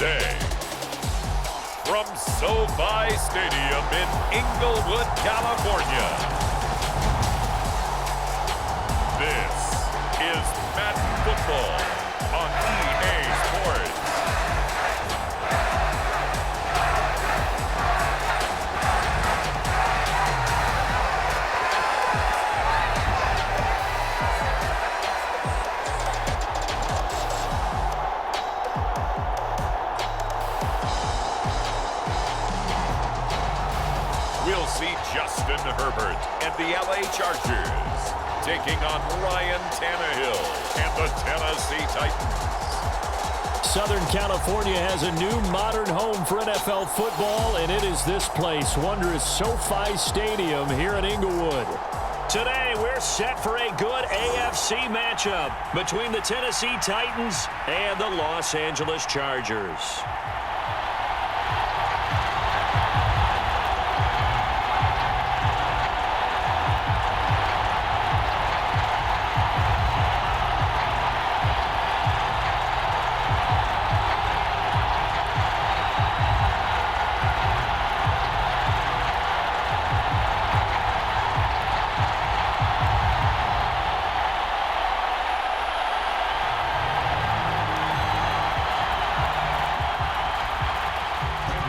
Tuesday. From SoFi Stadium in Inglewood, California, this is Madden Football on EA Sports. We'll see Justin Herbert and the LA Chargers taking on Ryan Tannehill and the Tennessee Titans. Southern California has a new modern home for NFL football, and it is this place, wondrous SoFi Stadium here in Inglewood. Today, we're set for a good AFC matchup between the Tennessee Titans and the Los Angeles Chargers.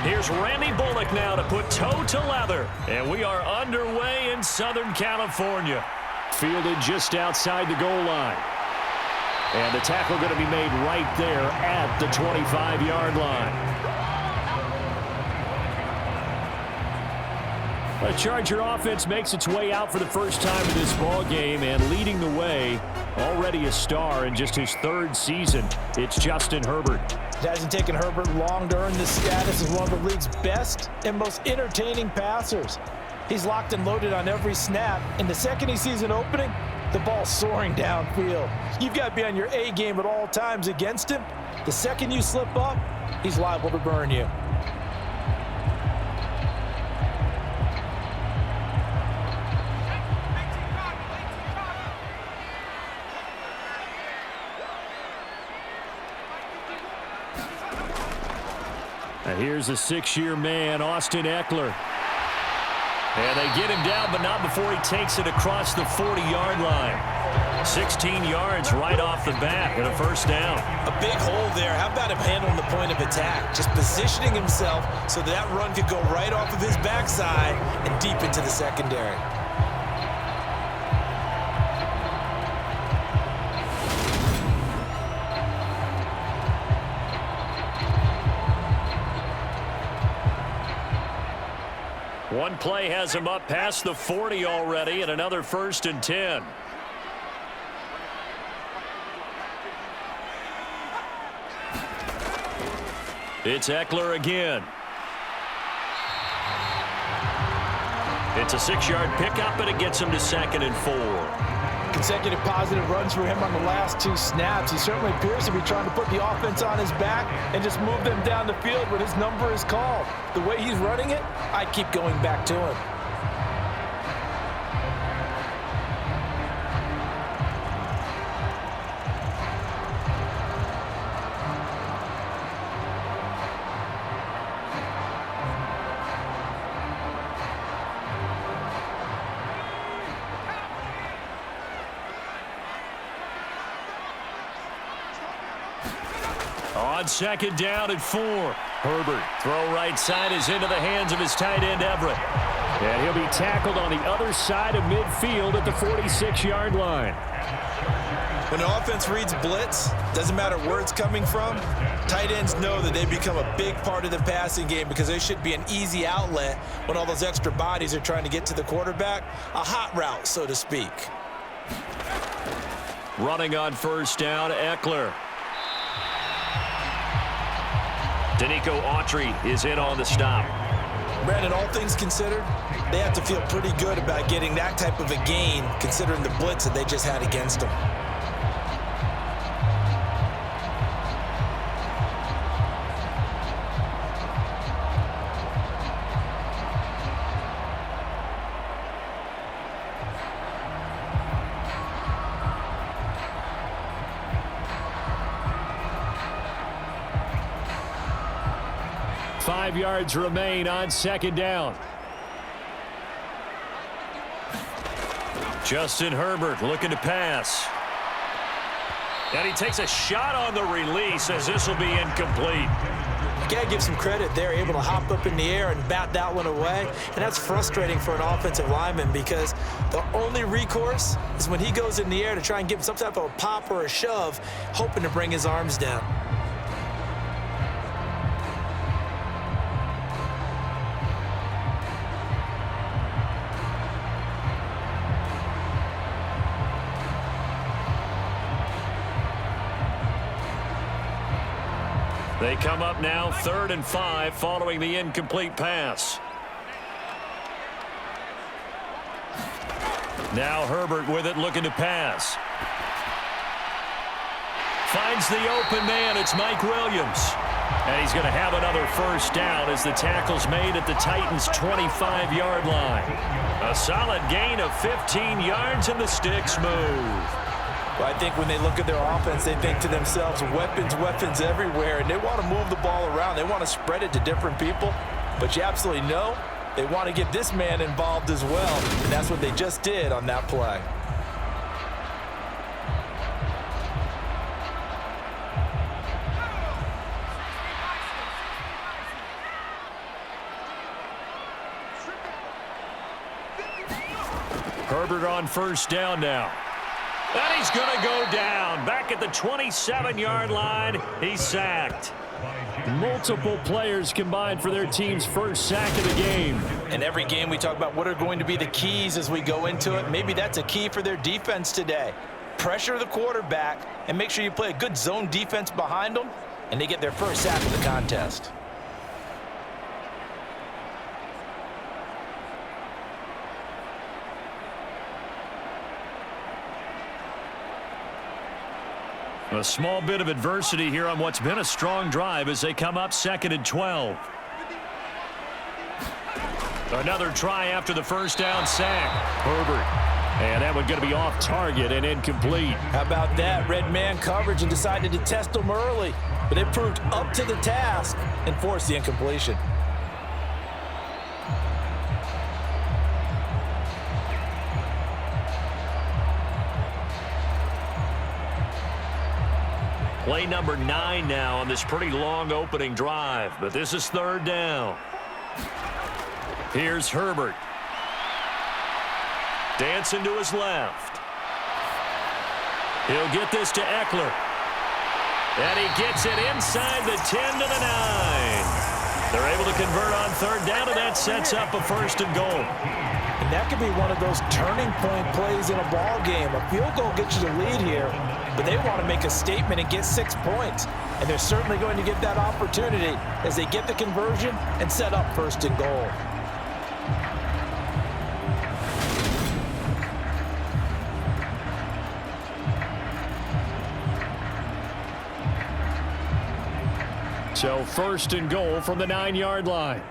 Here's Randy Bullock now to put toe to leather. And we are underway in Southern California. Fielded just outside the goal line. And the tackle going to be made right there at the 25-yard line. The Charger offense makes its way out for the first time in this ball game, and leading the way, already a star in just his third season, it's Justin Herbert. It hasn't taken Herbert long to earn this status as one of the league's best and most entertaining passers. He's locked and loaded on every snap, and the second he sees an opening, the ball's soaring downfield. You've got to be on your A game at all times against him. The second you slip up, he's liable to burn you. Now here's a 6-year man, Austin Eckler. And they get him down, but not before he takes it across the 40-yard line. 16 yards right off the bat and a first down. A big hole there. How about him handling the point of attack? Just positioning himself so that run could go right off of his backside and deep into the secondary. One play has him up past the 40 already, and another 1st and 10. It's Eckler again. It's a 6-yard pickup, and it gets him to 2nd and 4. Consecutive positive runs for him on the last 2 snaps. He certainly appears to be trying to put the offense on his back and just move them down the field when his number is called. The way he's running it, I keep going back to him. On 2nd down at 4. Herbert, throw right side is into the hands of his tight end, Everett. And he'll be tackled on the other side of midfield at the 46-yard line. When the offense reads blitz, doesn't matter where it's coming from, tight ends know that they become a big part of the passing game because they should be an easy outlet when all those extra bodies are trying to get to the quarterback. A hot route, so to speak. Running on 1st down, Eckler. Danico Autry is in on the stop. Brandon, all things considered, they have to feel pretty good about getting that type of a gain considering the blitz that they just had against them. 5 yards remain on second down. Justin Herbert looking to pass. And he takes a shot on the release as this will be incomplete. You got to give some credit. They're able to hop up in the air and bat that one away. And that's frustrating for an offensive lineman because the only recourse is when he goes in the air to try and give some type of a pop or a shove, hoping to bring his arms down. They come up now 3rd and 5 following the incomplete pass. Now Herbert with it looking to pass. Finds the open man. It's Mike Williams. And he's going to have another first down as the tackle's made at the Titans' 25-yard line. A solid gain of 15 yards and the sticks move. Well, I think when they look at their offense, they think to themselves, weapons, weapons everywhere, and they want to move the ball around. They want to spread it to different people, but you absolutely know they want to get this man involved as well, and that's what they just did on that play. Herbert on first down now. And he's going to go down. Back at the 27-yard line, he's sacked. Multiple players combined for their team's first sack of the game. In every game we talk about what are going to be the keys as we go into it. Maybe that's a key for their defense today. Pressure the quarterback and make sure you play a good zone defense behind them, and they get their first sack of the contest. A small bit of adversity here on what's been a strong drive as they come up 2nd and 12. Another try after the first down sack. Herbert. And that one going to be off target and incomplete. How about that? Red man coverage and decided to test them early. But they proved up to the task and forced the incompletion. Play number 9 now on this pretty long opening drive, but this is 3rd down. Here's Herbert. Dancing to his left. He'll get this to Eckler. And he gets it inside the 10 to the 9. They're able to convert on 3rd down, and that sets up a 1st and goal. And that could be one of those turning point plays in a ball game. A field goal gets you the lead here, but they want to make a statement and get 6 points. And they're certainly going to get that opportunity as they get the conversion and set up 1st and goal. So 1st and goal from the 9-yard line.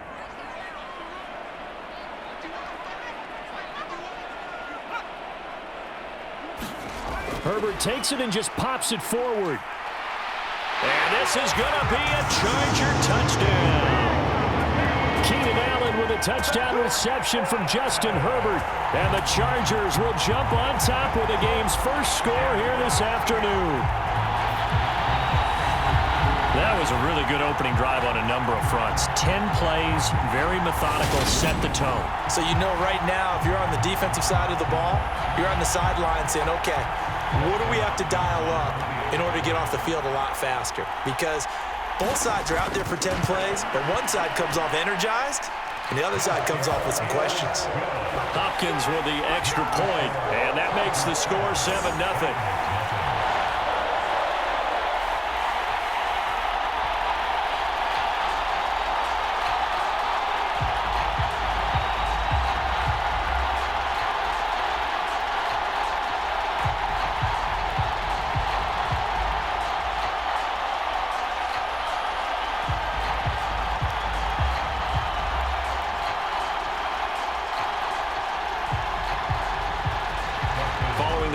Herbert takes it and just pops it forward. And this is going to be a Charger touchdown. Keenan Allen with a touchdown reception from Justin Herbert. And the Chargers will jump on top with the game's first score here this afternoon. That was a really good opening drive on a number of fronts. 10 plays, very methodical, set the tone. So you know right now, if you're on the defensive side of the ball, you're on the sideline saying, okay, what do we have to dial up in order to get off the field a lot faster? Because both sides are out there for 10 plays, but one side comes off energized, and the other side comes off with some questions. Hopkins with the extra point, and that makes the score 7-0.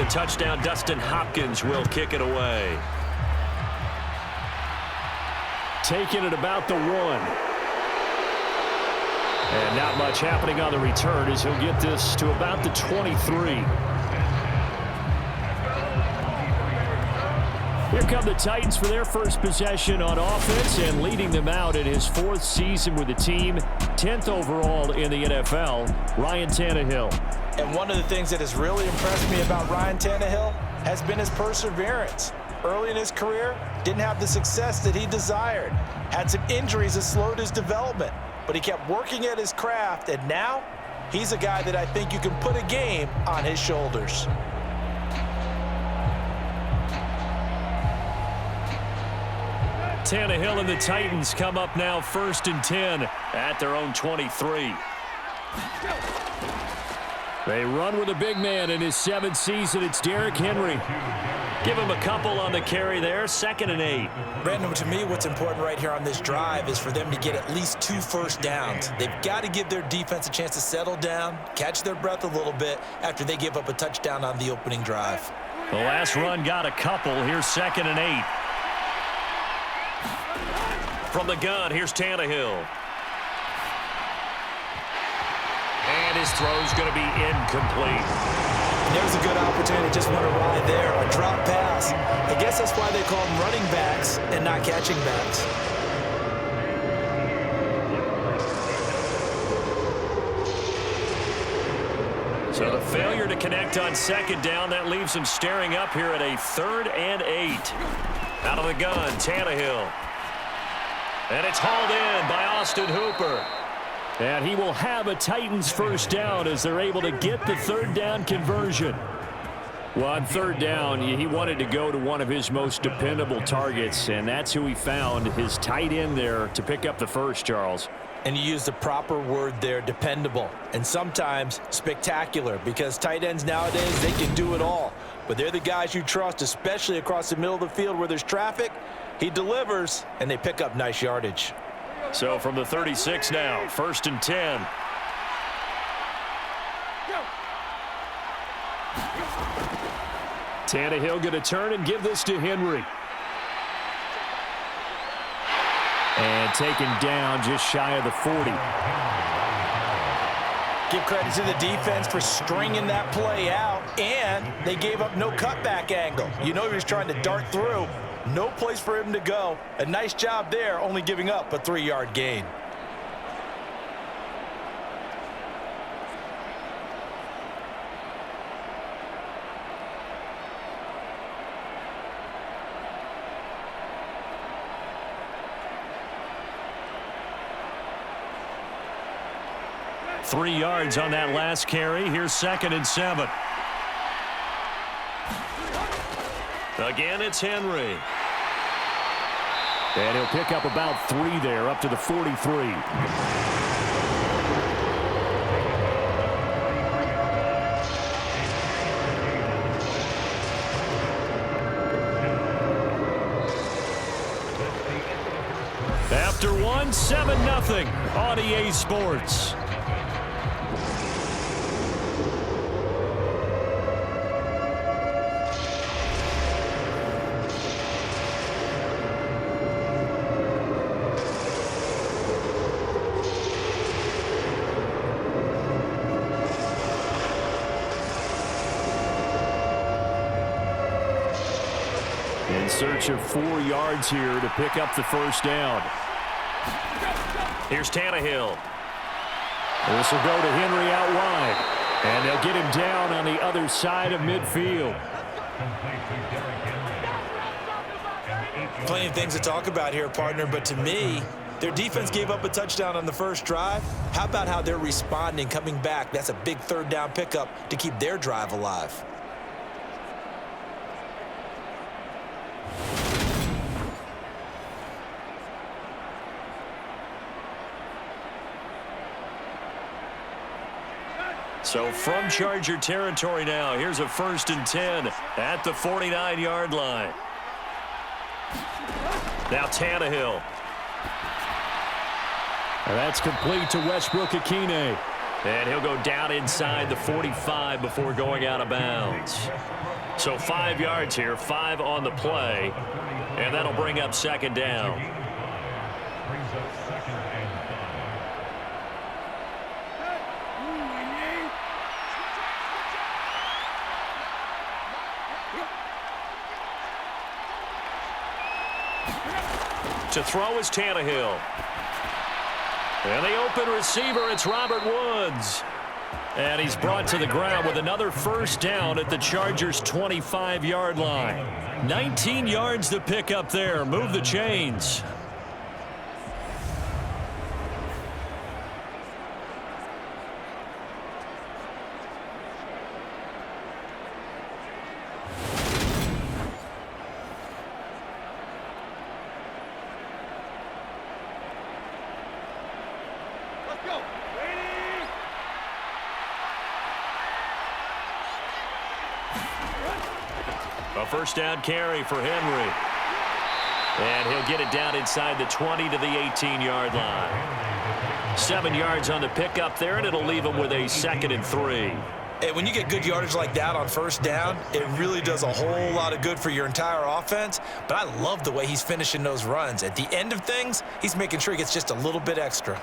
Touchdown, Dustin Hopkins will kick it away. Taking it about the 1. And not much happening on the return as he'll get this to about the 23. Here come the Titans for their first possession on offense, and leading them out in his 4th season with the team, 10th overall in the NFL, Ryan Tannehill. And one of the things that has really impressed me about Ryan Tannehill has been his perseverance. Early in his career, didn't have the success that he desired. Had some injuries that slowed his development, but he kept working at his craft, and now he's a guy that I think you can put a game on his shoulders. Tannehill and the Titans come up now 1st and 10 at their own 23. They run with a big man in his 7th season. It's Derrick Henry. Give him a couple on the carry there, 2nd and 8. Brandon, to me, what's important right here on this drive is for them to get at least 2 first downs. They've got to give their defense a chance to settle down, catch their breath a little bit after they give up a touchdown on the opening drive. The last run got a couple. Here's 2nd and 8. From the gun, here's Tannehill. And his throw's going to be incomplete. There's a good opportunity. Just want to ride there. A drop pass. I guess that's why they call them running backs and not catching backs. So the failure to connect on 2nd down, that leaves him staring up here at a 3rd and 8. Out of the gun, Tannehill. And it's hauled in by Austin Hooper. And he will have a Titans first down as they're able to get the 3rd down conversion. Well, on 3rd down, he wanted to go to one of his most dependable targets, and that's who he found, his tight end there, to pick up the first, Charles. And you use the proper word there, dependable, and sometimes spectacular, because tight ends nowadays, they can do it all. But they're the guys you trust, especially across the middle of the field where there's traffic. He delivers, and they pick up nice yardage. So from the 36 now, 1st and 10. Tannehill going to turn and give this to Henry. And taken down just shy of the 40. Give credit to the defense for stringing that play out, and they gave up no cutback angle. You know he was trying to dart through. No place for him to go. A nice job there, only giving up a 3-yard gain. Three yards on that last carry. Here's 2nd and 7. Again, it's Henry. And he'll pick up about 3 there, up to the 43. After one, 7-0 on EA Sports. In search of 4 yards here to pick up the first down. Here's Tannehill. This will go to Henry out wide. And they'll get him down on the other side of midfield. Plenty of things to talk about here, partner, but to me, their defense gave up a touchdown on the first drive. How about how they're responding, coming back? That's a big 3rd down pickup to keep their drive alive. So from Charger territory now, here's a 1st and 10 at the 49-yard line. Now Tannehill. And that's complete to Westbrook-Akine. And he'll go down inside the 45 before going out of bounds. So 5 yards here, 5 on the play. And that'll bring up 2nd down. To throw is Tannehill. And the open receiver, it's Robert Woods. And he's brought to the ground with another first down at the Chargers' 25-yard line. 19 yards to pick up there. Move the chains. A first down carry for Henry. And he'll get it down inside the 20 to the 18-yard line. 7 yards on the pickup there, and it'll leave him with a 2nd and 3. Hey, when you get good yardage like that on first down, it really does a whole lot of good for your entire offense. But I love the way he's finishing those runs. At the end of things, he's making sure he gets just a little bit extra.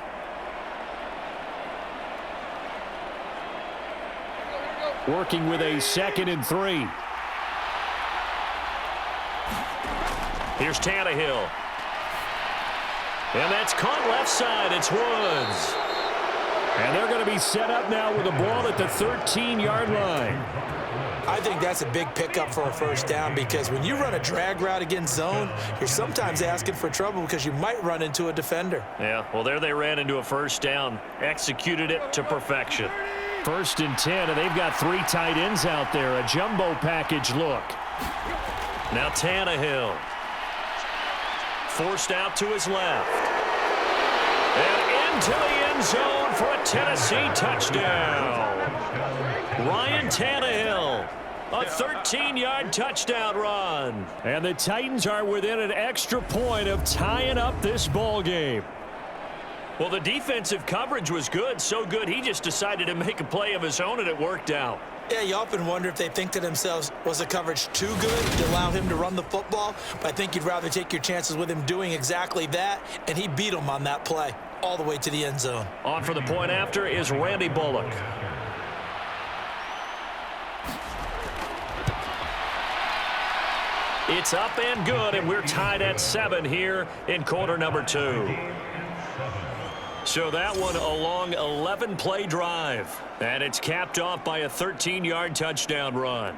Working with a 2nd and 3. Here's Tannehill. And that's caught left side. It's Woods. And they're going to be set up now with a ball at the 13-yard line. I think that's a big pickup for a first down because when you run a drag route against zone, you're sometimes asking for trouble because you might run into a defender. Yeah, well, there they ran into a first down. Executed it to perfection. 1st and 10, and they've got 3 tight ends out there. A jumbo package look. Now Tannehill. Forced out to his left. And into the end zone for a Tennessee touchdown. Ryan Tannehill. A 13-yard touchdown run. And the Titans are within an extra point of tying up this ball game. Well, the defensive coverage was good. So good, he just decided to make a play of his own, and it worked out. Yeah, you often wonder if they think to themselves, was the coverage too good to allow him to run the football? But I think you'd rather take your chances with him doing exactly that, and he beat him on that play all the way to the end zone. On for the point after is Randy Bullock. It's up and good, and we're tied at 7 here in quarter number 2. So that one a long 11-play drive. And it's capped off by a 13-yard touchdown run.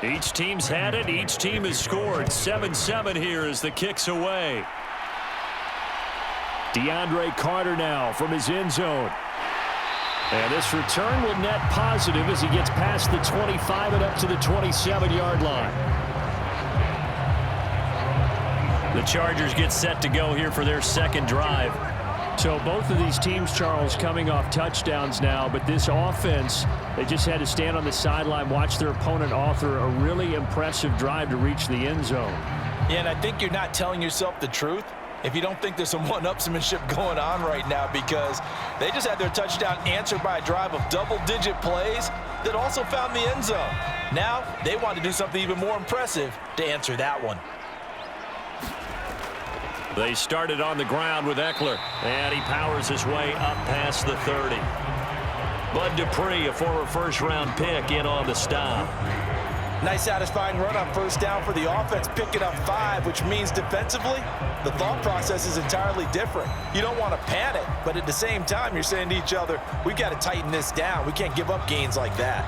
Each team's had it. Each team has scored. 7-7 here as the kick's away. DeAndre Carter now from his end zone. And this return will net positive as he gets past the 25 and up to the 27-yard line. The Chargers get set to go here for their 2nd drive. So both of these teams, Charles, coming off touchdowns now, but this offense, they just had to stand on the sideline, watch their opponent author a really impressive drive to reach the end zone. Yeah, and I think you're not telling yourself the truth if you don't think there's some one-upsmanship going on right now, because they just had their touchdown answered by a drive of double-digit plays that also found the end zone. Now they want to do something even more impressive to answer that one. They started on the ground with Eckler, and he powers his way up past the 30. Bud Dupree, a former first-round pick, in on the stop. Nice satisfying run on first down for the offense, picking up 5, which means defensively, the thought process is entirely different. You don't want to panic, but at the same time, you're saying to each other, we've got to tighten this down. We can't give up gains like that.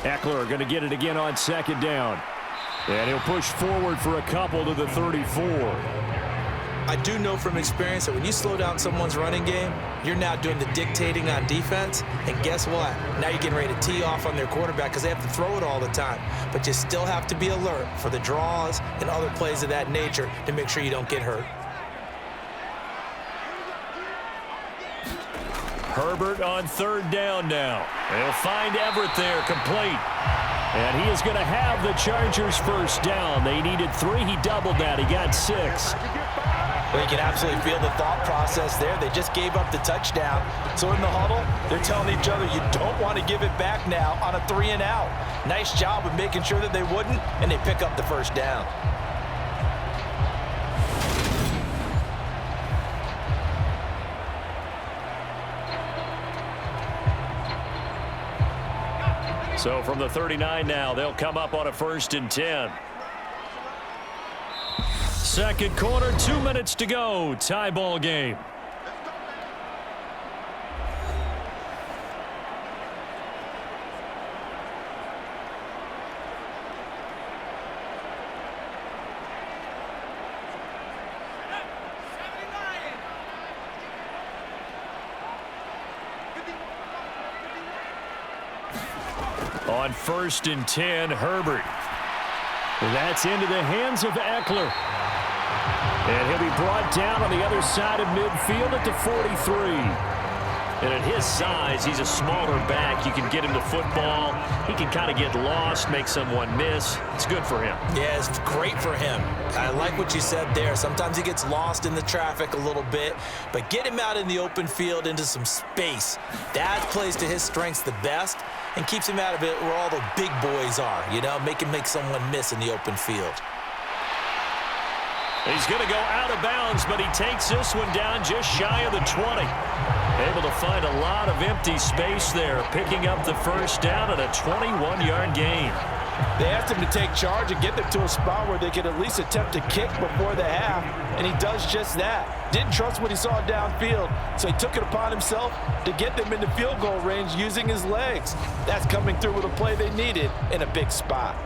Eckler going to get it again on 2nd down. And he'll push forward for a couple to the 34. I do know from experience that when you slow down someone's running game, you're now doing the dictating on defense. And guess what? Now you're getting ready to tee off on their quarterback because they have to throw it all the time. But you still have to be alert for the draws and other plays of that nature to make sure you don't get hurt. Herbert on 3rd down now. They'll find Everett there, complete. And he is going to have the Chargers first down. They needed 3. He doubled that. He got 6. Well, you can absolutely feel the thought process there. They just gave up the touchdown. So in the huddle, they're telling each other, you don't want to give it back now on a 3 and out. Nice job of making sure that they wouldn't, and they pick up the first down. So from the 39 now, they'll come up on a 1st and 10. Second quarter, 2 minutes to go. Tie ball game. On 1st and 10, Herbert. That's into the hands of Eckler. And he'll be brought down on the other side of midfield at the 43. And at his size, he's a smaller back. You can get him the football. He can kind of get lost, make someone miss. It's good for him. Yeah, it's great for him. I like what you said there. Sometimes he gets lost in the traffic a little bit, but get him out in the open field into some space. That plays to his strengths the best and keeps him out of it where all the big boys are, you know, make someone miss in the open field. He's going to go out of bounds, but he takes this one down just shy of the 20. Able to find a lot of empty space there, picking up the first down at a 21-yard gain. They asked him to take charge and get them to a spot where they could at least attempt to kick before the half, and he does just that. Didn't trust what he saw downfield, so he took it upon himself to get them into field goal range using his legs. That's coming through with a play they needed in a big spot.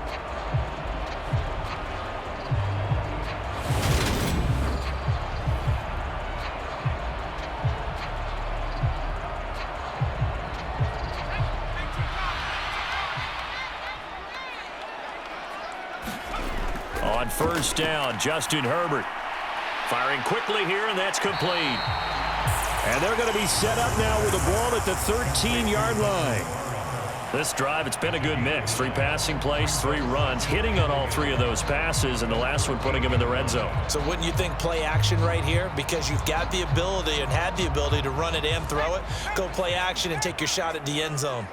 On first down, Justin Herbert firing quickly here, and that's complete. And they're going to be set up now with the ball at the 13-yard line. This drive, it's been a good mix. 3 passing plays, 3 runs, hitting on all 3 of those passes, and the last one putting him in the red zone. So wouldn't you think play action right here? Because you've got the ability and had the ability to run it and throw it. Go play action and take your shot at the end zone.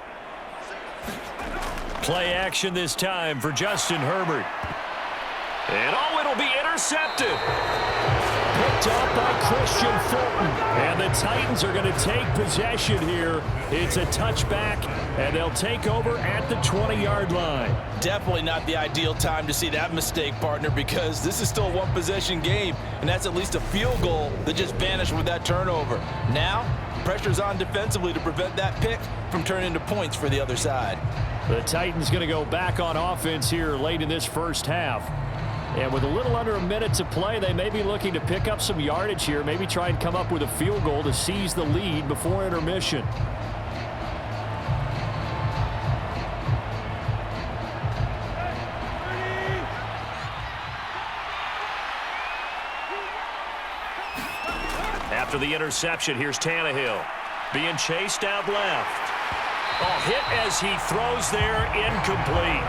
Play action this time for Justin Herbert. And it'll be intercepted. Picked up by Christian Fulton. And the Titans are going to take possession here. It's a touchback, and they'll take over at the 20-yard line. Definitely not the ideal time to see that mistake, partner, because this is still a one-possession game, and that's at least a field goal that just vanished with that turnover. Now, pressure's on defensively to prevent that pick from turning into points for the other side. The Titans going to go back on offense here late in this first half. And with a little under a minute to play, they may be looking to pick up some yardage here, maybe try and come up with a field goal to seize the lead before intermission. After the interception, here's Tannehill being chased out left. Oh, hit as he throws there, incomplete.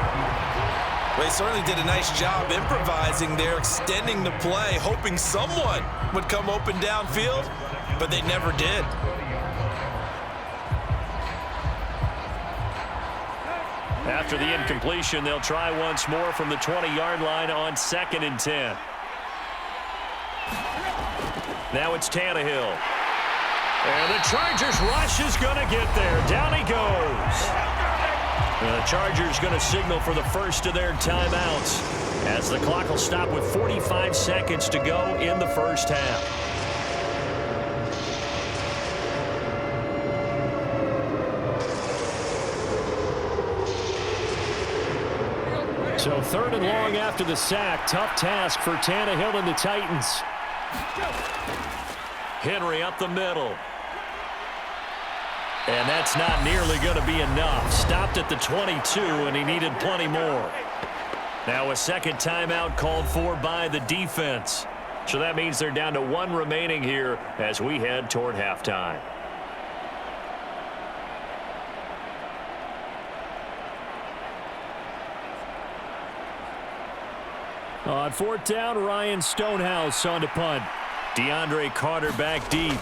Well, they certainly did a nice job improvising there, extending the play, hoping someone would come open downfield, but they never did. After the incompletion, they'll try once more from the 20-yard line on 2nd and 10. Now it's Tannehill. And the Chargers rush is going to get there. Down he goes. The Chargers going to signal for the first of their timeouts as the clock will stop with 45 seconds to go in the first half. So 3rd and long after the sack. Tough task for Tannehill and the Titans. Henry up the middle. And that's not nearly going to be enough. Stopped at the 22, and he needed plenty more. Now a second timeout called for by the defense. So that means they're down to 1 remaining here as we head toward halftime. On fourth down, Ryan Stonehouse on to punt. DeAndre Carter back deep.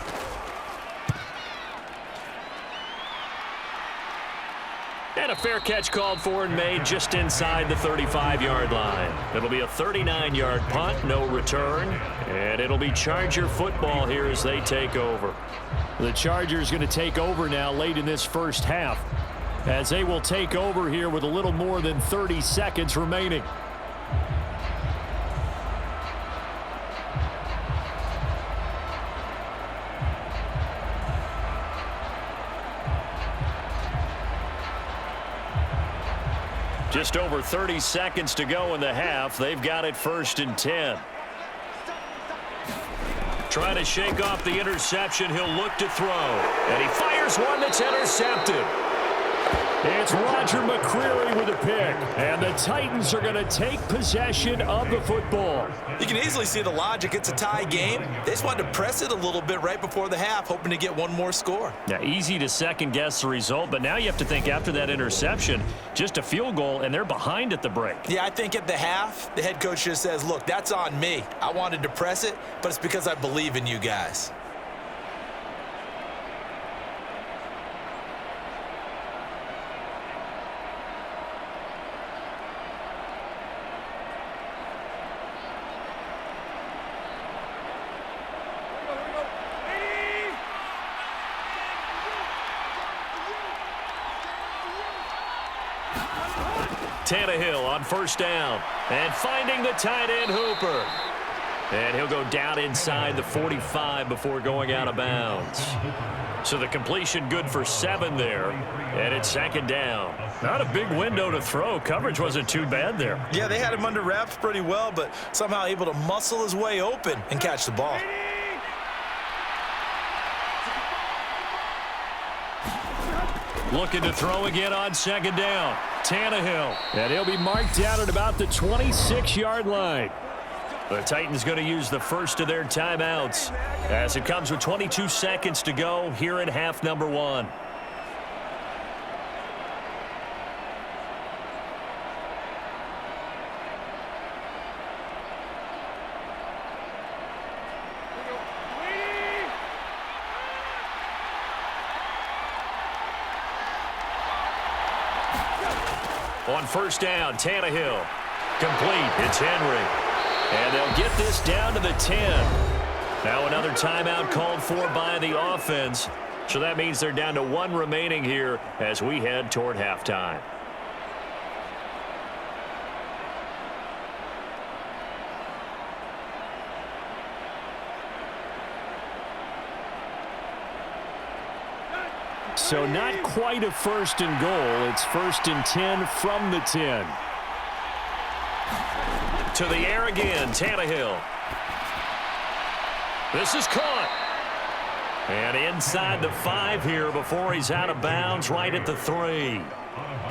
And a fair catch called for and made just inside the 35-yard line. It'll be a 39-yard punt, no return. And it'll be Charger football here as they take over. The Chargers going to take over now late in this first half, as they will take over here with a little more than 30 seconds remaining. Just over 30 seconds to go in the half. They've got it 1st and 10. Trying to shake off the interception. He'll look to throw. And he fires one that's intercepted. It's Roger McCreary with a pick. And the Titans are going to take possession of the football. You can easily see the logic. It's a tie game. They just wanted to press it a little bit right before the half, hoping to get one more score. Yeah, easy to second-guess the result, but now you have to think after that interception, just a field goal, and they're behind at the break. Yeah, I think at the half, the head coach just says, look, that's on me. I wanted to press it, but it's because I believe in you guys. Tannehill on first down and finding the tight end Hooper. And he'll go down inside the 45 before going out of bounds. So the completion good for 7 there, and it's 2nd down. Not a big window to throw. Coverage wasn't too bad there. Yeah, they had him under wraps pretty well, but somehow able to muscle his way open and catch the ball. Looking to throw again on 2nd down. Tannehill. And he'll be marked down at about the 26-yard line. The Titans going to use the first of their timeouts as it comes with 22 seconds to go here in half number 1. On first down, Tannehill. Complete. It's Henry. And they'll get this down to the 10. Now another timeout called for by the offense. So that means they're down to 1 remaining here as we head toward halftime. So not quite a 1st and goal. It's 1st and 10 from the 10. To the air again, Tannehill. This is caught. And inside the 5 here before he's out of bounds, right at the 3.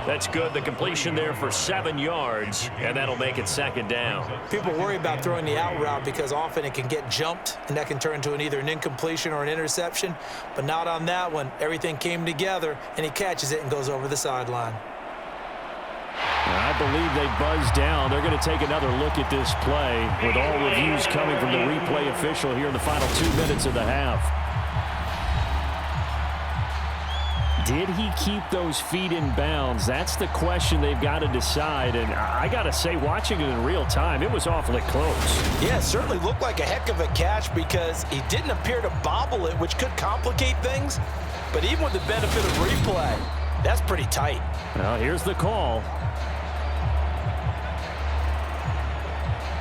That's good. The completion there for 7 yards, and that'll make it 2nd down. People worry about throwing the out route because often it can get jumped, and that can turn into either an incompletion or an interception. But not on that one. Everything came together, and he catches it and goes over the sideline. I believe they buzzed down. They're going to take another look at this play with all reviews coming from the replay official here in the final 2 minutes of the half. Did he keep those feet in bounds? That's the question they've got to decide. And I got to say, watching it in real time, it was awfully close. Yeah, it certainly looked like a heck of a catch because he didn't appear to bobble it, which could complicate things. But even with the benefit of replay, that's pretty tight. Well, here's the call.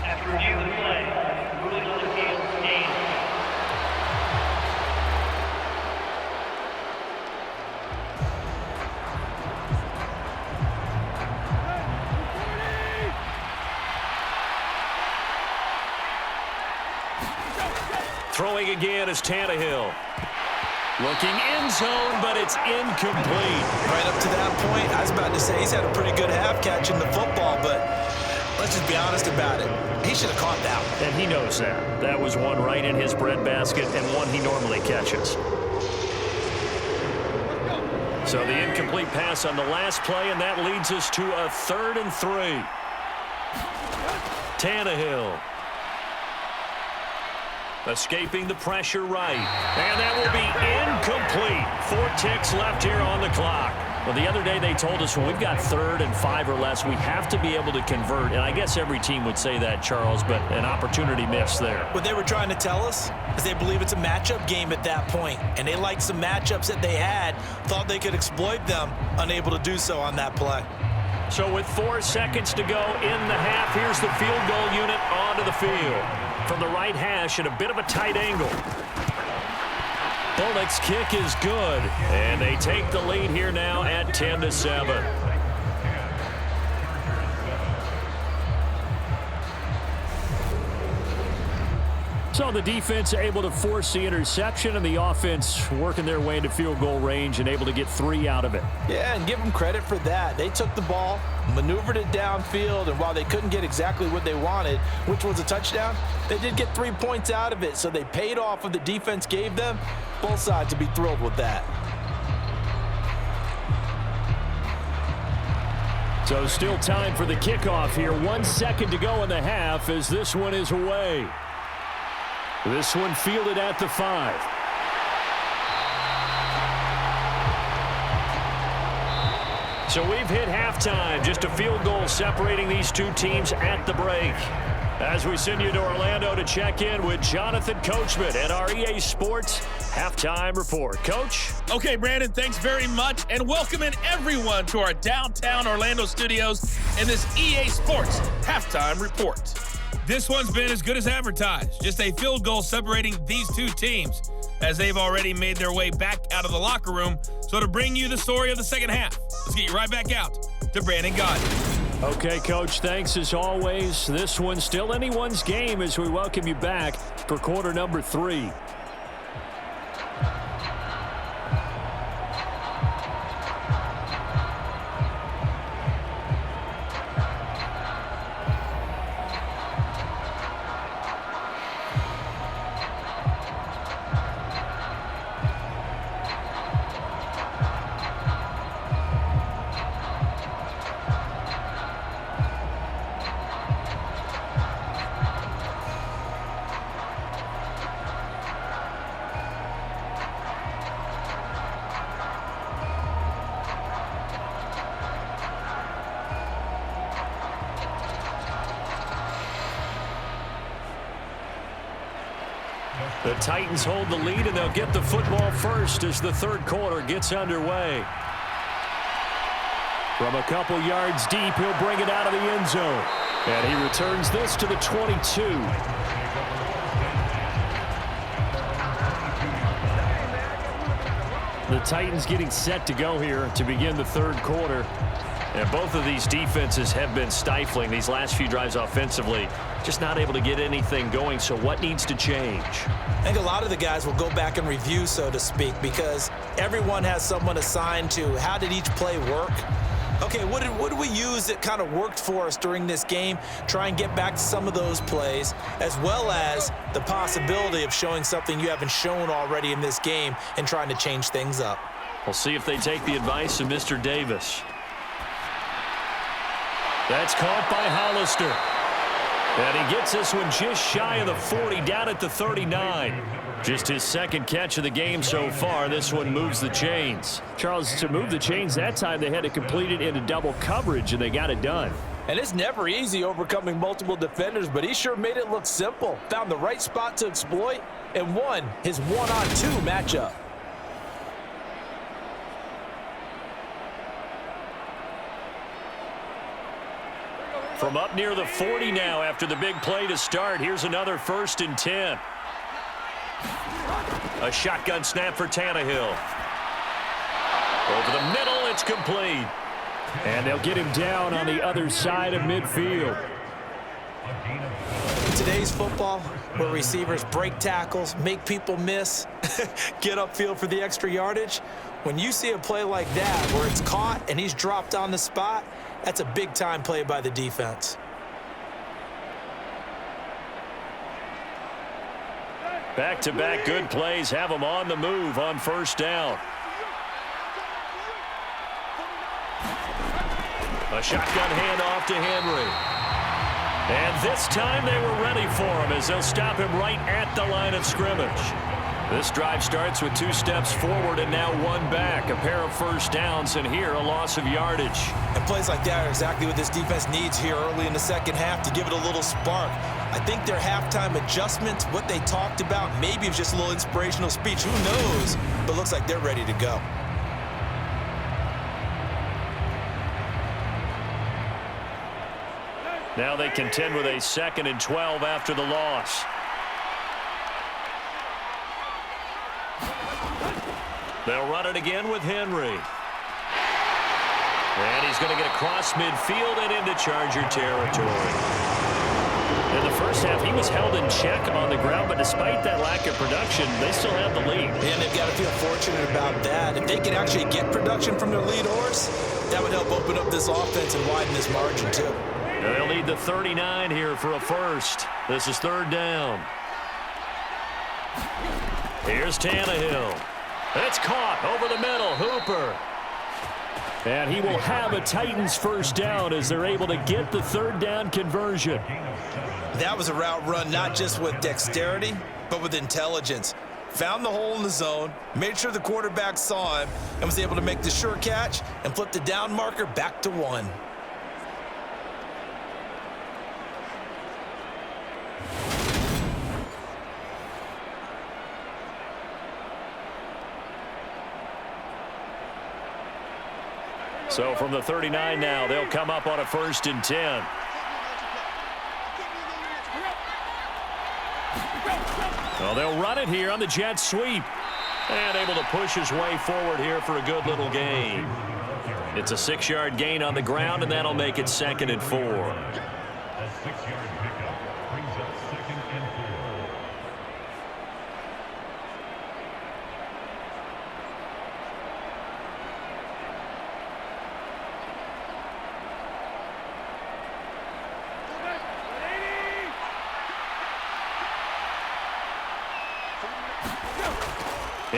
After review of the play, ruling on the field, game. Throwing again is Tannehill. Looking end zone, but it's incomplete. Right up to that point, I was about to say he's had a pretty good half catching the football, but let's just be honest about it. He should have caught that one. And he knows that. That was one right in his breadbasket and one he normally catches. So the incomplete pass on the last play, and that leads us to a 3rd and 3. Tannehill. Escaping the pressure right. And that will be incomplete. 4 ticks left here on the clock. Well, the other day they told us when we've got 3rd and 5 or less, we have to be able to convert. And I guess every team would say that, Charles, but an opportunity missed there. What they were trying to tell us is they believe it's a matchup game at that point. And they liked some matchups that they had, thought they could exploit them, unable to do so on that play. So with 4 seconds to go in the half, here's the field goal unit onto the field. From the right hash at a bit of a tight angle. Bullock's kick is good, and they take the lead here now at 10-7. So the defense able to force the interception, and the offense working their way into field goal range and able to get 3 out of it. Yeah, and give them credit for that. They took the ball, maneuvered it downfield, and while they couldn't get exactly what they wanted, which was a touchdown, they did get 3 points out of it, so they paid off what the defense gave them. Both sides would be thrilled with that. So still time for the kickoff here. 1 second to go in the half as this one is away. This one fielded at the 5. So we've hit halftime. Just a field goal separating these two teams at the break. As we send you to Orlando to check in with Jonathan Coachman at our EA Sports Halftime Report. Coach? Okay, Brandon, thanks very much. And welcome in everyone to our downtown Orlando studios in this EA Sports Halftime Report. This one's been as good as advertised. Just a field goal separating these two teams as they've already made their way back out of the locker room. So to bring you the story of the second half, let's get you right back out to Brandon Gaudin. Okay, Coach, thanks as always. This one's still anyone's game as we welcome you back for quarter number 3. The Titans hold the lead, and they'll get the football first as the third quarter gets underway. From a couple yards deep, he'll bring it out of the end zone. And he returns this to the 22. The Titans getting set to go here to begin the third quarter. And both of these defenses have been stifling these last few drives offensively. Just not able to get anything going. So what needs to change? I think a lot of the guys will go back and review, so to speak, because everyone has someone assigned to how did each play work. Okay, what did we use that kind of worked for us during this game? Try and get back to some of those plays, as well as the possibility of showing something you haven't shown already in this game and trying to change things up. We'll see if they take the advice of Mr. Davis. That's caught by Hollister. And he gets this one just shy of the 40, down at the 39. Just his second catch of the game so far. This one moves the chains. Charles, to move the chains that time, they had to complete it into double coverage, and they got it done. And it's never easy overcoming multiple defenders, but he sure made it look simple. Found the right spot to exploit and won his one-on-two matchup. From up near the 40 now after the big play to start. Here's another 1st and 10. A shotgun snap for Tannehill. Over the middle, it's complete. And they'll get him down on the other side of midfield. In today's football, where receivers break tackles, make people miss, get upfield for the extra yardage, when you see a play like that where it's caught and he's dropped on the spot, that's a big-time play by the defense. Back-to-back good plays have them on the move on first down. A shotgun handoff to Henry. And this time they were ready for him as they'll stop him right at the line of scrimmage. This drive starts with 2 steps forward and now 1 back. A pair of first downs, and here a loss of yardage. And plays like that are exactly what this defense needs here early in the second half to give it a little spark. I think their halftime adjustments, what they talked about, maybe it was just a little inspirational speech. Who knows? But looks like they're ready to go. Now they contend with a 2nd and 12 after the loss. They'll run it again with Henry. And he's going to get across midfield and into Charger territory. In the first half, he was held in check on the ground, but despite that lack of production, they still have the lead. And they've got to feel fortunate about that. If they can actually get production from their lead horse, that would help open up this offense and widen this margin too. They'll need the 39 here for a first. This is 3rd down. Here's Tannehill. It's caught over the middle. Hooper. And he will have a Titans first down as they're able to get the 3rd down conversion. That was a route run not just with dexterity, but with intelligence. Found the hole in the zone, made sure the quarterback saw him, and was able to make the sure catch and flip the down marker back to 1. So from the 39 now, they'll come up on a 1st and 10. Well, they'll run it here on the jet sweep. And able to push his way forward here for a good little gain. It's a 6-yard gain on the ground, and that'll make it 2nd and 4. A 6-yard pickup brings up 2nd and 4.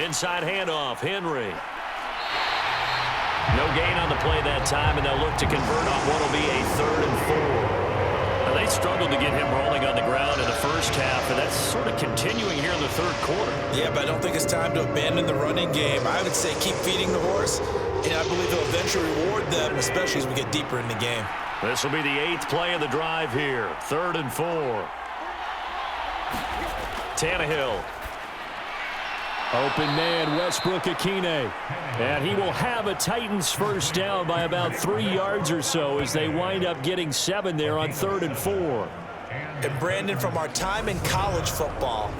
Inside handoff, Henry. No gain on the play that time, and they'll look to convert on what will be a 3rd and 4. Now, they struggled to get him rolling on the ground in the first half, and that's sort of continuing here in the 3rd quarter. Yeah, but I don't think it's time to abandon the running game. I would say keep feeding the horse, and I believe he'll eventually reward them, especially as we get deeper in the game. This will be the 8th play of the drive here, 3rd and 4. Tannehill. Open man, Westbrook-Akine. And he will have a Titans first down by about 3 yards or so as they wind up getting 7 there on 3rd and 4. And Brandon, from our time in college football,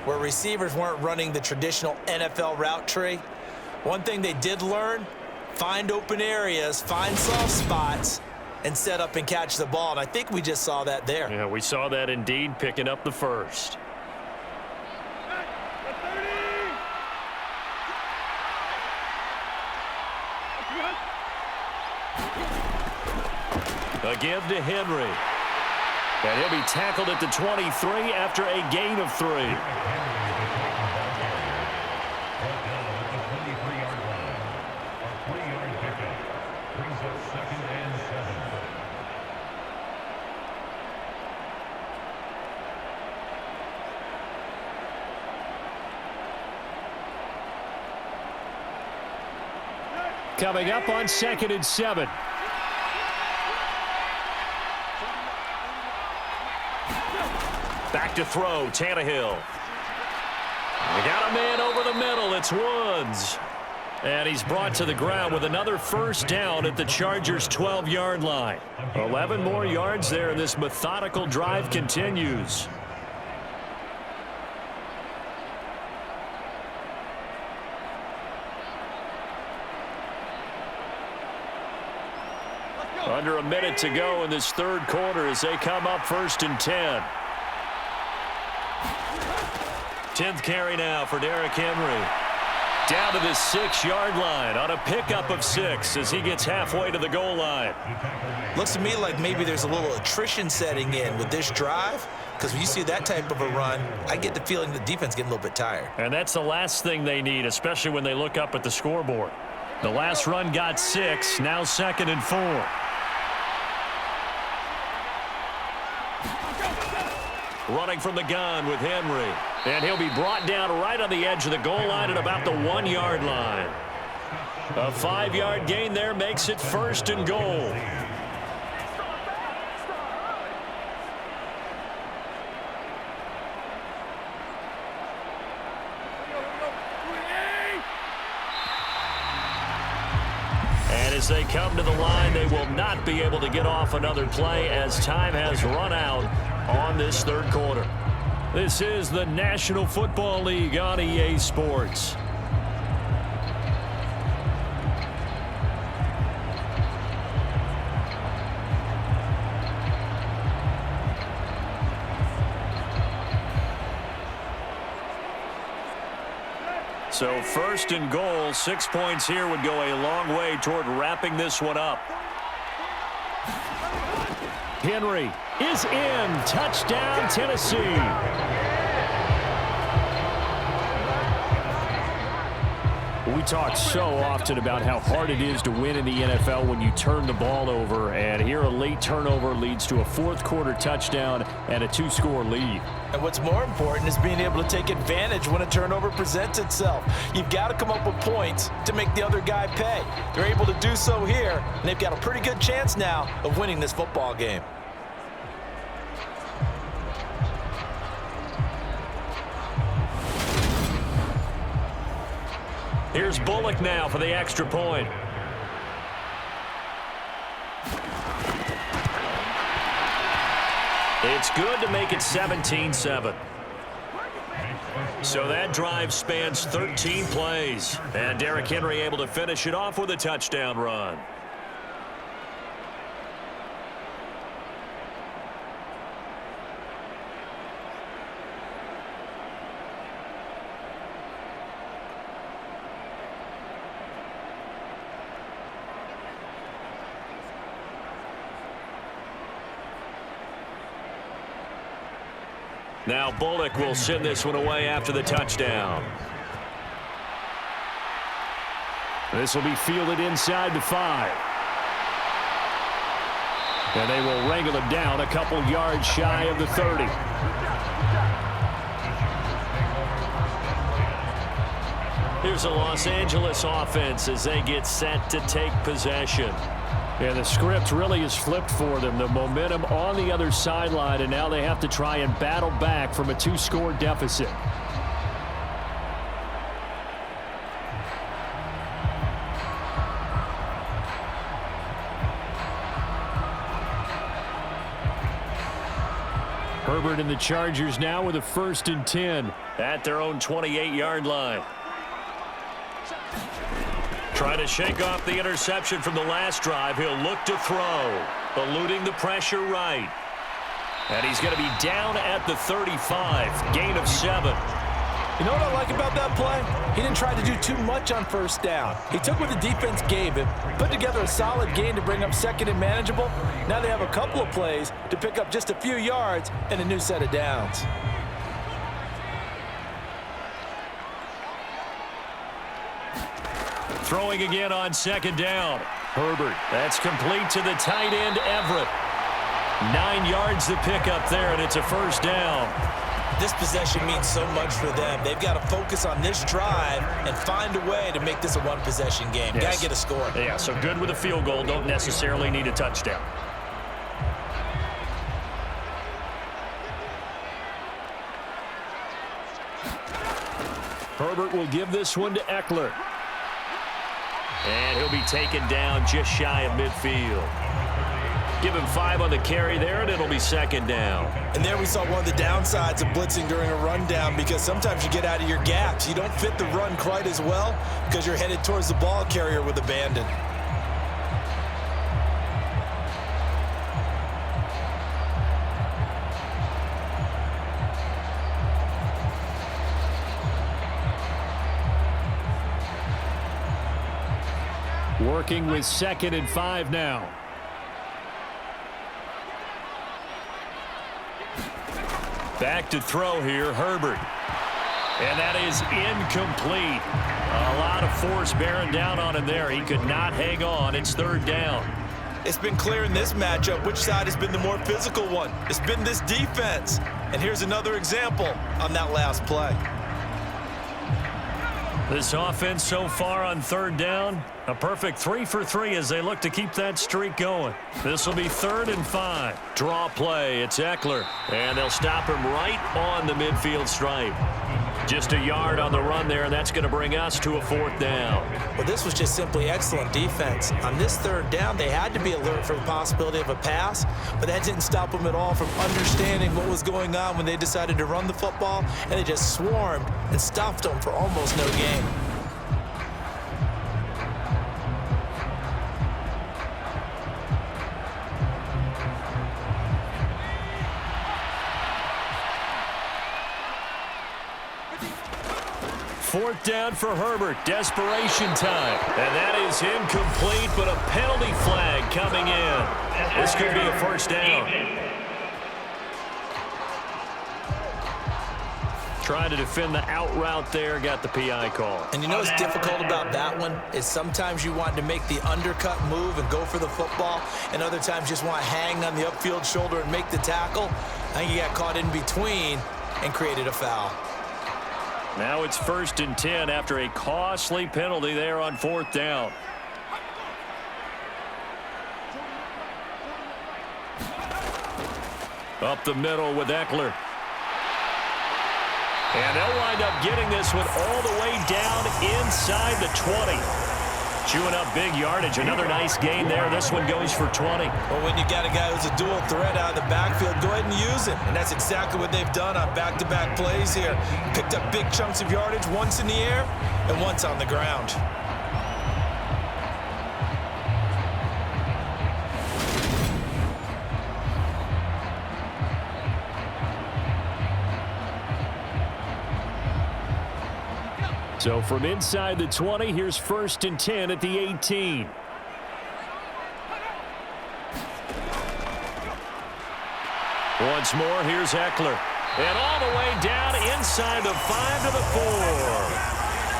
where receivers weren't running the traditional NFL route tree, one thing they did learn, find open areas, find soft spots, and set up and catch the ball. And I think we just saw that there. Yeah, we saw that indeed, picking up the first. A give to Henry. And he'll be tackled at the 23 after a gain of 3. Coming up on 2nd and 7. Back to throw, Tannehill. We got a man over the middle. It's Woods. And he's brought to the ground with another first down at the Chargers' 12-yard line. 11 more yards there, and this methodical drive continues. Under a minute to go in this 3rd quarter as they come up 1st and 10. 10th carry now for Derrick Henry. Down to the 6-yard line on a pickup of 6 as he gets halfway to the goal line. Looks to me like maybe there's a little attrition setting in with this drive, because when you see that type of a run, I get the feeling the defense getting a little bit tired. And that's the last thing they need, especially when they look up at the scoreboard. The last run got 6, now 2nd and 4. running from the gun with Henry. And he'll be brought down right on the edge of the goal line at about the 1-yard line. A 5-yard gain there makes it 1st and goal. And as they come to the line, they will not be able to get off another play as time has run out on this 3rd quarter. This is the National Football League on EA Sports. So 1st and goal, 6 points here would go a long way toward wrapping this one up. Henry is in. Touchdown, Tennessee. We talk so often about how hard it is to win in the NFL when you turn the ball over, and here a late turnover leads to a 4th quarter touchdown and a 2-score lead. And what's more important is being able to take advantage when a turnover presents itself. You've got to come up with points to make the other guy pay. They're able to do so here, and they've got a pretty good chance now of winning this football game. Here's Bullock now for the extra point. It's good to make it 17-7. So that drive spans 13 plays. And Derrick Henry able to finish it off with a touchdown run. Now Bullock will send this one away after the touchdown. This will be fielded inside the 5. And they will wrangle him down a couple yards shy of the 30. Here's a Los Angeles offense as they get set to take possession. And the script really is flipped for them. The momentum on the other sideline, and now they have to try and battle back from a 2-score deficit. Herbert and the Chargers now with a 1st and 10 at their own 28-yard line. Trying to shake off the interception from the last drive. He'll look to throw, eluding the pressure right. And he's going to be down at the 35, gain of 7. You know what I like about that play? He didn't try to do too much on 1st down. He took what the defense gave him, put together a solid gain to bring up 2nd and manageable. Now they have a couple of plays to pick up just a few yards and a new set of downs. Throwing again on 2nd down. Herbert, that's complete to the tight end, Everett. 9 yards to pick up there, and it's a 1st down. This possession means so much for them. They've got to focus on this drive and find a way to make this a 1-possession game. Yes. Got to get a score. Yeah, so good with a field goal. Don't necessarily need a touchdown. Herbert will give this one to Eckler. And he'll be taken down just shy of midfield. Give him 5 on the carry there, and it'll be 2nd down. And there we saw one of the downsides of blitzing during a rundown, because sometimes you get out of your gaps. You don't fit the run quite as well because you're headed towards the ball carrier with abandon. Working with 2nd and 5 now. Back to throw here, Herbert. And that is incomplete. A lot of force bearing down on him there. He could not hang on. It's 3rd down. It's been clear in this matchup which side has been the more physical one. It's been this defense. And here's another example on that last play. This offense so far on third down, a perfect 3 for 3 as they look to keep that streak going. This will be 3rd and 5. Draw play, it's Eckler, and they'll stop him right on the midfield stripe. Just a yard on the run there, and that's going to bring us to a 4th down. Well, this was just simply excellent defense. On this 3rd down, they had to be alert for the possibility of a pass, but that didn't stop them at all from understanding what was going on when they decided to run the football, and they just swarmed and stuffed them for almost no gain. Fourth down for Herbert. Desperation time. And that is incomplete, but a penalty flag coming in. This could be a 1st down. Trying to defend the out route there. Got the PI call. And you know what's difficult about that one is sometimes you want to make the undercut move and go for the football, and other times you just want to hang on the upfield shoulder and make the tackle. I think he got caught in between and created a foul. Now it's 1st and 10 after a costly penalty there on 4th down. Up the middle with Eckler. And they'll wind up getting this one all the way down inside the 20. Chewing up big yardage. Another nice gain there. This one goes for 20. Well, when you got a guy who's a dual threat out of the backfield, go ahead and use it. And that's exactly what they've done on back-to-back plays here. Picked up big chunks of yardage, once in the air and once on the ground. So from inside the 20, here's 1st and 10 at the 18. Once more, here's Eckler. And all the way down inside the 5 to the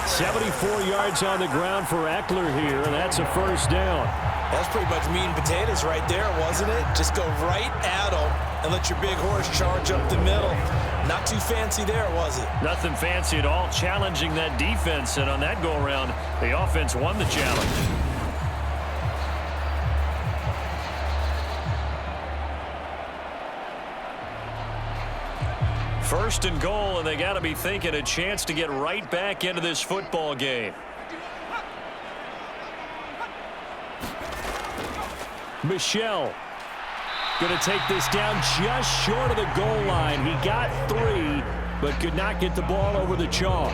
4. 74 yards on the ground for Eckler here, and that's a 1st down. That's pretty much meat and potatoes right there, wasn't it? Just go right at them and let your big horse charge up the middle. Not too fancy there, was it? Nothing fancy at all, challenging that defense, and on that go-around, the offense won the challenge. First and goal, and they got to be thinking a chance to get right back into this football game. Michel going to take this down just short of the goal line. He got 3, but could not get the ball over the chalk.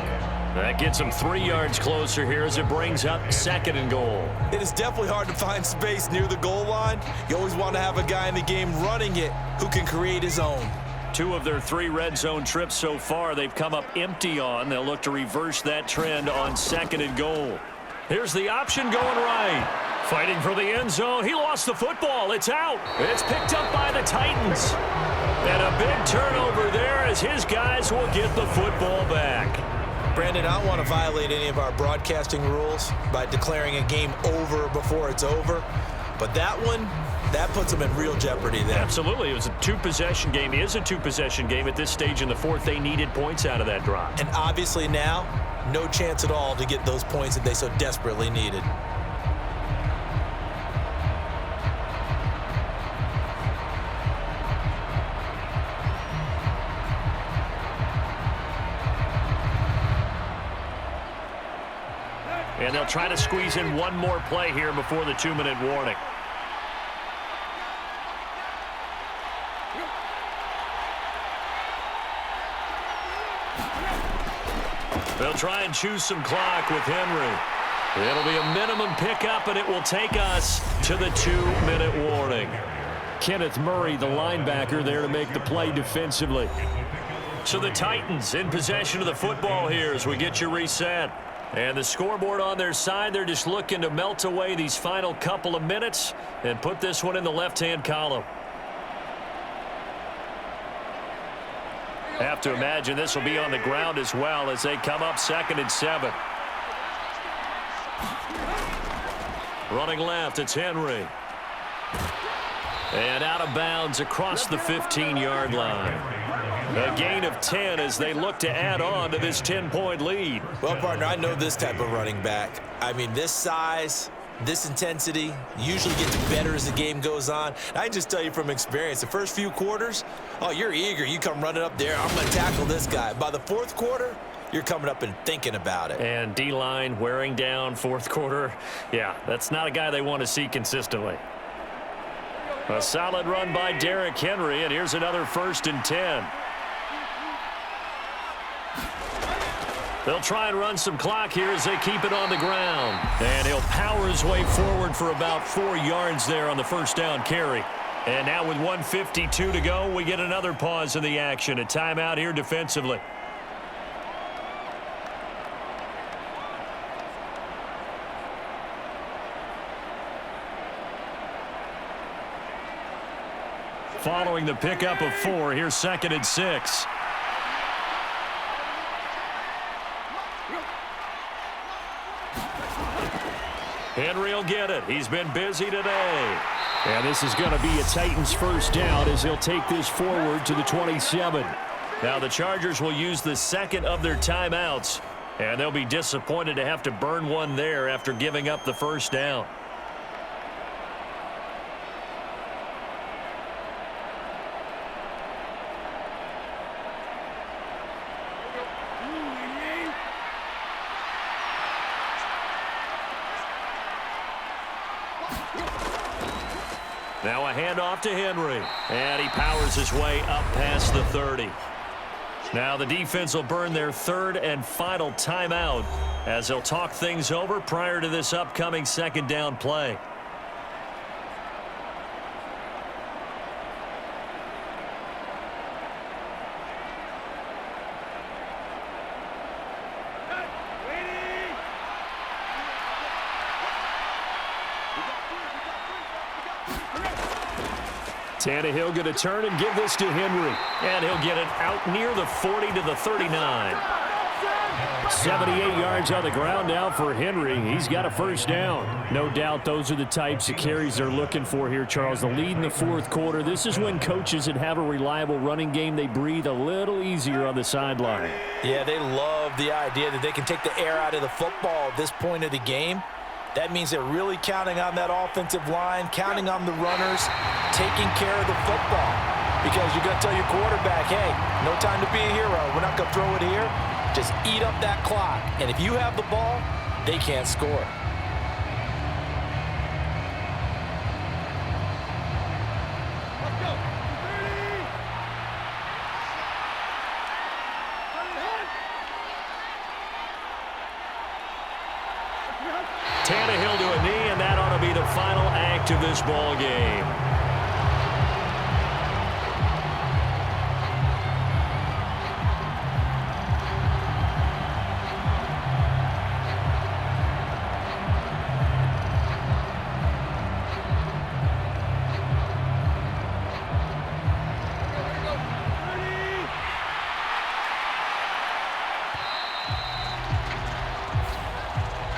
That gets him 3 yards closer here as it brings up 2nd and goal. It is definitely hard to find space near the goal line. You always want to have a guy in the game running it who can create his own. 2 of their 3 red zone trips so far they've come up empty on. They'll look to reverse that trend on 2nd and goal. Here's the option going right. Fighting for the end zone. He lost the football. It's out. It's picked up by the Titans. And a big turnover there as his guys will get the football back. Brandon, I don't want to violate any of our broadcasting rules by declaring a game over before it's over. But that one, that puts them in real jeopardy there. Absolutely. It was a 2-possession game. It is a 2-possession game at this stage in the 4th. They needed points out of that drive. And obviously now, no chance at all to get those points that they so desperately needed. And they'll try to squeeze in one more play here before the 2-minute warning. They'll try and choose some clock with Henry. It'll be a minimum pickup, and it will take us to the 2-minute warning. Kenneth Murray, the linebacker, there to make the play defensively. So the Titans in possession of the football here as we get you reset. And the scoreboard on their side, they're just looking to melt away these final couple of minutes and put this one in the left-hand column. Have to imagine this will be on the ground as well as they come up 2nd and 7. Running left, it's Henry. And out of bounds across the 15-yard line. A gain of 10 as they look to add on to this 10-point lead. Well, partner, I know this type of running back. I mean, this size, this intensity usually gets better as the game goes on. I just tell you from experience, the first few quarters, oh, you're eager. You come running up there, I'm going to tackle this guy. By the fourth quarter, you're coming up and thinking about it. And D-line wearing down fourth quarter. Yeah, that's not a guy they want to see consistently. A solid run by Derrick Henry, and here's another 1st and 10. They'll try and run some clock here as they keep it on the ground. And he'll power his way forward for about 4 yards there on the first down carry. And now with 1:52 to go, we get another pause in the action. A timeout here defensively. Following the pickup of 4, here's 2nd and 6. Henry will get it. He's been busy today. And this is going to be a Titans first down as he'll take this forward to the 27. Now the Chargers will use the 2nd of their timeouts, and they'll be disappointed to have to burn one there after giving up the first down. Now a handoff to Henry, and he powers his way up past the 30. Now the defense will burn their 3rd and final timeout as they'll talk things over prior to this upcoming 2nd down play. Tannehill going to turn and give this to Henry. And he'll get it out near the 40 to the 39. 78 yards on the ground now for Henry. He's got a first down. No doubt those are the types of carries they're looking for here, Charles. The lead in the fourth quarter. This is when coaches that have a reliable running game, they breathe a little easier on the sideline. Yeah, they love the idea that they can take the air out of the football at this point of the game. That means they're really counting on that offensive line, counting on the runners, taking care of the football. Because you're going to tell your quarterback, hey, no time to be a hero. We're not going to throw it here. Just eat up that clock. And if you have the ball, they can't score. Tannehill to a knee, and that ought to be the final act of this ball game.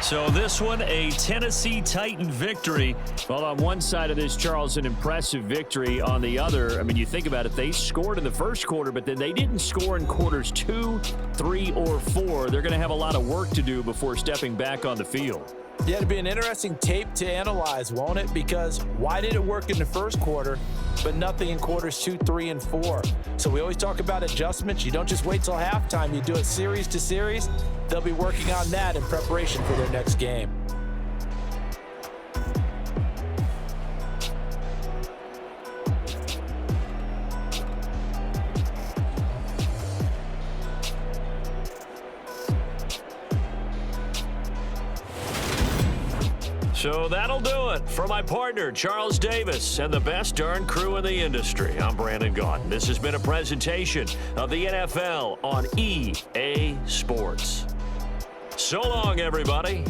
So this one, a Tennessee Titan victory. Well, on one side of this, Charles, an impressive victory. On the other, I mean, you think about it, they scored in the first quarter, but then they didn't score in quarters 2, 3, or 4. They're going to have a lot of work to do before stepping back on the field. Yeah, it'll be an interesting tape to analyze, won't it? Because why did it work in the first quarter, but nothing in quarters 2, 3, and 4? So we always talk about adjustments. You don't just wait till halftime. You do it series to series. They'll be working on that in preparation for their next game. So that'll do it for my partner, Charles Davis, and the best darn crew in the industry. I'm Brandon Gaudin. This has been a presentation of the NFL on EA Sports. So long, everybody.